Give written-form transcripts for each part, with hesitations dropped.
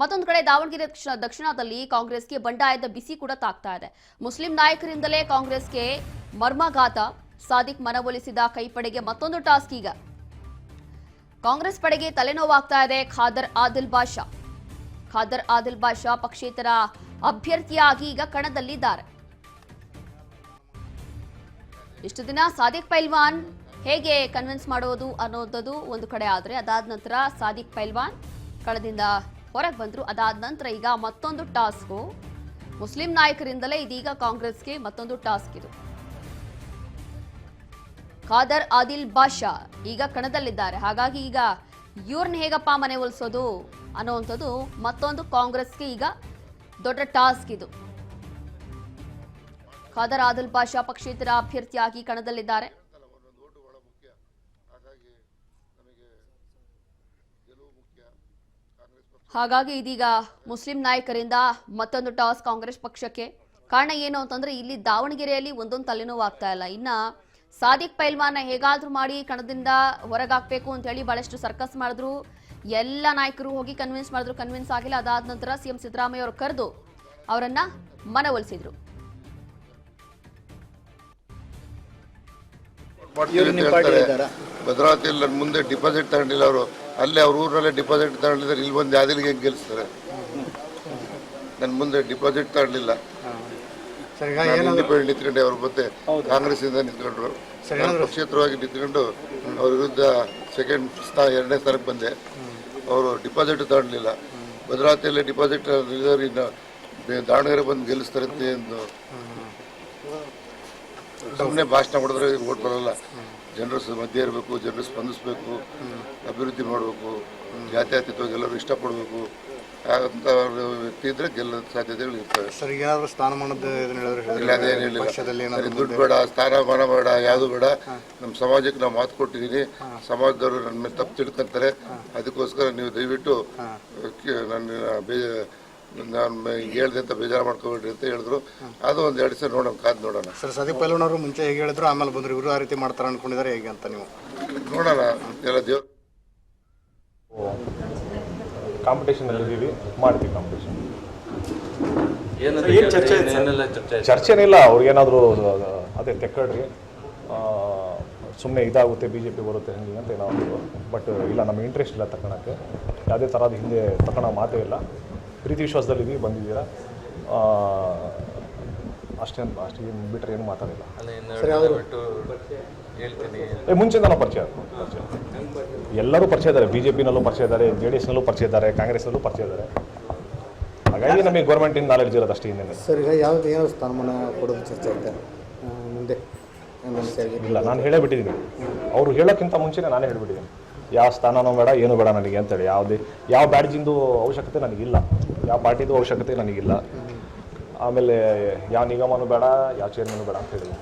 ಮತ್ತೊಂದು ಕಡೆ ದಾವಣಗೆರೆ ದಕ್ಷಿಣದಲ್ಲಿ ಕಾಂಗ್ರೆಸ್ಗೆ ಬಂಡಾಯದ ಬಿಸಿ ಕೂಡ ತಾಗ್ತಾ ಇದೆ. ಮುಸ್ಲಿಂ ನಾಯಕರಿಂದಲೇ ಕಾಂಗ್ರೆಸ್ಗೆ ಮರ್ಮಾಘಾತ. ಸಾದಿಕ್ ಮನವೊಲಿಸಿದ ಕೈಪಡೆಗೆ ಮತ್ತೊಂದು ಟಾಸ್ಕ್ ಈಗ. ಕಾಂಗ್ರೆಸ್ ಪಡೆಗೆ ತಲೆನೋವಾಗ್ತಾ ಇದೆ. ಖಾದರ್ ಆದಿಲ್ ಬಾಷಾ ಪಕ್ಷೇತರ ಅಭ್ಯರ್ಥಿಯಾಗಿ ಈಗ ಕಣದಲ್ಲಿದ್ದಾರೆ. ಇಷ್ಟು ದಿನ ಸಾದಿಕ್ ಪೈಲ್ವಾನ್ ಹೇಗೆ ಕನ್ವಿನ್ಸ್ ಮಾಡೋದು ಅನ್ನೋದು ಒಂದು ಕಡೆ ಆದರೆ ಅದಾದ ನಂತರ ಸಾದಿಕ್ ಪೈಲ್ವಾನ್ ಕಣದಿಂದ ಹೊರಗೆ ಬಂದ್ರು. ಅದಾದ ನಂತರ ಈಗ ಮತ್ತೊಂದು ಟಾಸ್ಕ್ ಮುಸ್ಲಿಂ ನಾಯಕರಿಂದಲೇ ಇದೀಗ ಕಾಂಗ್ರೆಸ್ಗೆ ಮತ್ತೊಂದು ಟಾಸ್ಕ್ ಇದು. ಖಾದರ್ ಆದಿಲ್ ಬಾಷಾ ಈಗ ಕಣದಲ್ಲಿದ್ದಾರೆ. ಹಾಗಾಗಿ ಈಗ ಇವ್ರನ್ನ ಹೇಗಪ್ಪ ಮನೆ ಒಲಿಸೋದು ಅನ್ನುವಂಥದ್ದು ಮತ್ತೊಂದು ಕಾಂಗ್ರೆಸ್ಗೆ ಈಗ ದೊಡ್ಡ ಟಾಸ್ಕ್ ಇದು. ಖಾದರ್ ಆದಿಲ್ ಬಾಷಾ ಪಕ್ಷೇತರ ಅಭ್ಯರ್ಥಿಯಾಗಿ ಕಣದಲ್ಲಿದ್ದಾರೆ. ಹಾಗಾಗಿ ಇದೀಗ ಮುಸ್ಲಿಂ ನಾಯಕರಿಂದ ಮತ್ತೊಂದು ಟಾಸ್ ಕಾಂಗ್ರೆಸ್ ಪಕ್ಷಕ್ಕೆ. ಕಾರಣ ಏನು ಅಂತಂದ್ರೆ ಇಲ್ಲಿ ದಾವಣಗೆರೆಯಲ್ಲಿ ಒಂದೊಂದು ತಲೆನೋವು ಆಗ್ತಾ ಇಲ್ಲ. ಇನ್ನ ಸಾದಿಕ್ ಪೈಲ್ವಾನ್ ಹೇಗಾದ್ರೂ ಮಾಡಿ ಕಣದಿಂದ ಹೊರಗಾಕ್ಬೇಕು ಅಂತ ಹೇಳಿ ಬಹಳಷ್ಟು ಸರ್ಕಸ್ ಮಾಡಿದ್ರು. ಎಲ್ಲ ನಾಯಕರು ಹೋಗಿ ಕನ್ವಿನ್ಸ್ ಮಾಡಿದ್ರು, ಕನ್ವಿನ್ಸ್ ಆಗಿಲ್ಲ. ಅದಾದ ನಂತರ ಸಿಎಂ ಸಿದ್ದರಾಮಯ್ಯ ಅವರು ಕರೆದು ಅವರನ್ನ ಮನವೊಲಿಸಿದ್ರು. ಭದ್ರಾವತಿಯಲ್ಲಿ ನನ್ನ ಮುಂದೆ ಡಿಪಾಸಿಟ್ ತಗೊಂಡಿಲ್ಲ ಅವರು, ಅಲ್ಲೇ ಅವ್ರ ಊರಲ್ಲೇ ಡಿಪಾಸಿಟ್ ತಗೊಂಡಿದ್ದಾರೆ. ಇಲ್ಲಿ ಬಂದು ಯಾದಗಿರಿಗೆ ಹೆಂಗೆ ಗೆಲ್ಲಿಸ್ತಾರೆ? ನನ್ನ ಮುಂದೆ ಡಿಪಾಸಿಟ್ ತಗೊಳ್ಳಿಲ್ಲ, ಇಂಡಿಪೆಂಡೆಂಟ್ ನಿಂತ್ಕೊಂಡೆ. ಅವ್ರ ಮತ್ತೆ ಕಾಂಗ್ರೆಸ್ ಇಂದ ನಿಂತ್ಕೊಂಡ್ರು, ಪಕ್ಷೇತರವಾಗಿ ನಿಂತ್ಕೊಂಡು ಅವ್ರ ವಿರುದ್ಧ ಎರಡನೇ ಸ್ಥಾನಕ್ಕೆ ಬಂದೆ. ಅವರು ಡಿಪಾಸಿಟ್ ತಗೊಳ್ಳಿಲ್ಲ. ಭದ್ರಾವತಿಯಲ್ಲೇ ಡಿಪಾಸಿಟ್ ಇನ್ನು ದಾವಣಗೆರೆ ಬಂದು ಗೆಲ್ಲಿಸ್ತಾರೆ ಅಂತ ಸುಮ್ಮನೆ ಭಾಷಣ ಮಾಡಿದ್ರೆ ಓಟ್ ಬರಲ್ಲ. ಜನರ ಮಧ್ಯೆ ಇರಬೇಕು, ಜನರು ಸ್ಪಂದಿಸಬೇಕು, ಅಭಿವೃದ್ಧಿ ಮಾಡಬೇಕು, ಜಾತ್ಯತೀತವಾಗಿ ಎಲ್ಲರೂ ಇಷ್ಟಪಡಬೇಕು ಅಂತ ವ್ಯಕ್ತಿ ಇದ್ರೆ ಗೆಲ್ಲೋ ಸಾಧ್ಯತೆಗಳು ಇರ್ತವೆ. ಸರ್, ಏನಾದರೂ ಸ್ಥಾನಮಾನದ ದುಡ್ಡು ಬೇಡ, ಸ್ಥಾನಮಾನ ಬೇಡ, ಯಾವುದು ಬೇಡ. ನಮ್ಮ ಸಮಾಜಕ್ಕೆ ನಾವು ಮಾತು ಕೊಟ್ಟಿದ್ದೀನಿ. ಸಮಾಜದವರು ನನ್ನ ಮೇಲೆ ತಪ್ಪು ತಿಳ್ಕೊಂತಾರೆ. ಅದಕ್ಕೋಸ್ಕರ ನೀವು ದಯವಿಟ್ಟು ನಾನು ಹೇಳ್ದೆ ಅಂತ ಬೇಜಾರು ಮಾಡ್ಕೋಬೇಡ್ರಿ ಅಂತ ಹೇಳಿದ್ರು. ಅದು ಒಂದು 2 ದಿವಸ ನೋಡೋಣ, ಕಾದು ನೋಡೋಣ. ಸರ್, ಸಾದಿಕ್ ಪೈಲ್ವಾನ್ ಅವರು ಮುಂಚೆ ಹೇಗೆ ಹೇಳಿದ್ರು, ಆಮೇಲೆ ಬಂದ್ರು, ಇವರು ಆ ರೀತಿ ಮಾಡ್ತಾರೆ ಅನ್ಕೊಂಡಿದ್ದಾರೆ ಹೇಗೆ ಅಂತ ನೀವು ನೋಡೋಣ. ಎಲ್ಲ ದೇವ್ರು ಕಾಂಪಿಟೇಷನ್ ಇದ್ದೀವಿ, ಮಾಡ್ತೀವಿ ಕಾಂಪಿಟೇಷನ್. ಚರ್ಚೆನಿಲ್ಲ. ಅವ್ರಿಗೇನಾದರೂ ಅದೇ ತೆಕ್ಕಡ್ರಿ ಸುಮ್ಮನೆ ಇದಾಗುತ್ತೆ, BJP ಬರುತ್ತೆ ಹಂಗೆ ಅಂತ ಏನಾದ್ರು. ಬಟ್ ಇಲ್ಲ, ನಮಗೆ ಇಂಟ್ರೆಸ್ಟ್ ಇಲ್ಲ ತಗೊಳಕ್ಕೆ. ಯಾವುದೇ ಥರದ ಹಿಂದೆ ತಗೊಳ್ಳೋ ಮಾತೇ ಇಲ್ಲ. ಪ್ರೀತಿ ವಿಶ್ವಾಸದಲ್ಲಿ ಬಂದಿದ್ದೀರಾ ಅಷ್ಟೇ ಬಿಟ್ಟರೆ ಏನು ಮಾತಾಡಿಲ್ಲ. ಮುಂಚೆಯಿಂದ ನಾವು ಪರಿಚಯ ಎಲ್ಲರೂ ಪರಿಚಯ ಇದ್ದಾರೆ. BJPನಲ್ಲೂ ಪರಿಚಯ ಇದ್ದಾರೆ, JDSನಲ್ಲೂ ಪರಿಚಯ ಇದ್ದಾರೆ, ಕಾಂಗ್ರೆಸ್ನಲ್ಲೂ ಪರಿಚಯ ಇದ್ದಾರೆ. ಹಾಗಾಗಿ ನಮಗೆ ಗೌರ್ಮೆಂಟಿನ ನಾಲೆಡ್ಜ್ ಇರೋದು ಅಷ್ಟೇ. ಹಿಂದೆ ಸರ್, ಈಗ ಯಾವ ಸ್ಥಾನಮಾನ ಕೊಡೋದು ಚರ್ಚೆ ಆಗುತ್ತೆ ಮುಂದೆ? ಇಲ್ಲ, ನಾನು ಹೇಳೇ ಬಿಟ್ಟಿದ್ದೀನಿ. ಅವರು ಹೇಳೋಕ್ಕಿಂತ ಮುಂಚೆನೇ ನಾನೇ ಹೇಳಿಬಿಟ್ಟಿದ್ದೀನಿ. ಯಾವ ಸ್ಥಾನನೂ ಬೇಡ, ಏನು ಬೇಡ ನನಗೆ ಅಂತೇಳಿ. ಯಾವ ಬ್ಯಾಡ್ಜಿಂದು ಅವಶ್ಯಕತೆ ನನಗಿಲ್ಲ, ಯಾವ ಪಾರ್ಟಿದು ಅವಶ್ಯಕತೆ ನನಗಿಲ್ಲ. ಆಮೇಲೆ ಯಾವ ನಿಗಮನೂ ಬೇಡ, ಯಾವ ಚೇರ್ಮನು ಬೇಡ ಅಂತ ಹೇಳಿಲ್ಲ.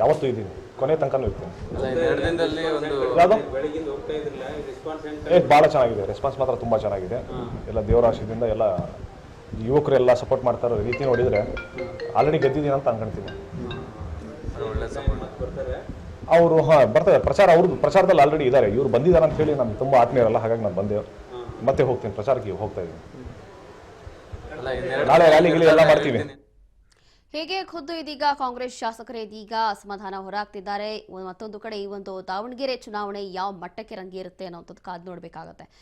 ಯಾವತ್ತೂ ಇದ್ದೀನಿ, ಕೊನೆ ತನಕನೂ ಇರ್ತೀನಿ. ಭಾಳ ಚೆನ್ನಾಗಿದೆ ರೆಸ್ಪಾನ್ಸ್, ಮಾತ್ರ ತುಂಬ ಚೆನ್ನಾಗಿದೆ. ಎಲ್ಲ ದೇವರ ಆಶೀರ್ವಾದದಿಂದ ಎಲ್ಲ ಯುವಕರೆಲ್ಲ ಸಪೋರ್ಟ್ ಮಾಡ್ತಾ ಇರೋ ರೀತಿ ನೋಡಿದರೆ ಆಲ್ರೆಡಿ ಗೆದ್ದಿದ್ದೀನಿ ಅಂತ ಅನ್ಕೊಳ್ತೀನಿ. ಅವರು ಬರ್ತಾರೆ. ಪ್ರಚಾರದಲ್ಲಿ ಆಲ್ರೆಡಿ ಇದ್ದಾರೆ. ಇವ್ರು ಬಂದಿದ್ದಾರೆ ಅಂತ ಹೇಳಿ ನಮ್ಗೆ ತುಂಬ ಆತ್ಮೀಯರಲ್ಲ. ಹಾಗಾಗಿ ನಾನು ಬಂದೆ, ಮತ್ತೆ ಹೋಗ್ತೀನಿ, ಪ್ರಚಾರಕ್ಕೆ ಹೋಗ್ತಾ ಇದ್ದೀನಿ. ನಾಳೆ ರ್ಯಾಲಿಗೆ ಎಲ್ಲ ಮಾಡ್ತೀವಿ. ಹೇಗೆ ಖುದ್ದು ಇದೀಗ ಕಾಂಗ್ರೆಸ್ ಶಾಸಕರೇ ಇದೀಗ ಅಸಮಾಧಾನ ಹೊರಹಾಕ್ತಿದ್ದಾರೆ. ಮತ್ತೊಂದು ಕಡೆ ಈ ಒಂದು ದಾವಣಗೆರೆ ಚುನಾವಣೆ ಯಾವ ಮಟ್ಟಕ್ಕೆ ರಂಗೇರುತ್ತೆ ಅನ್ನೋಂಥದ್ದು ಕಾದು ನೋಡಬೇಕಾಗತ್ತೆ.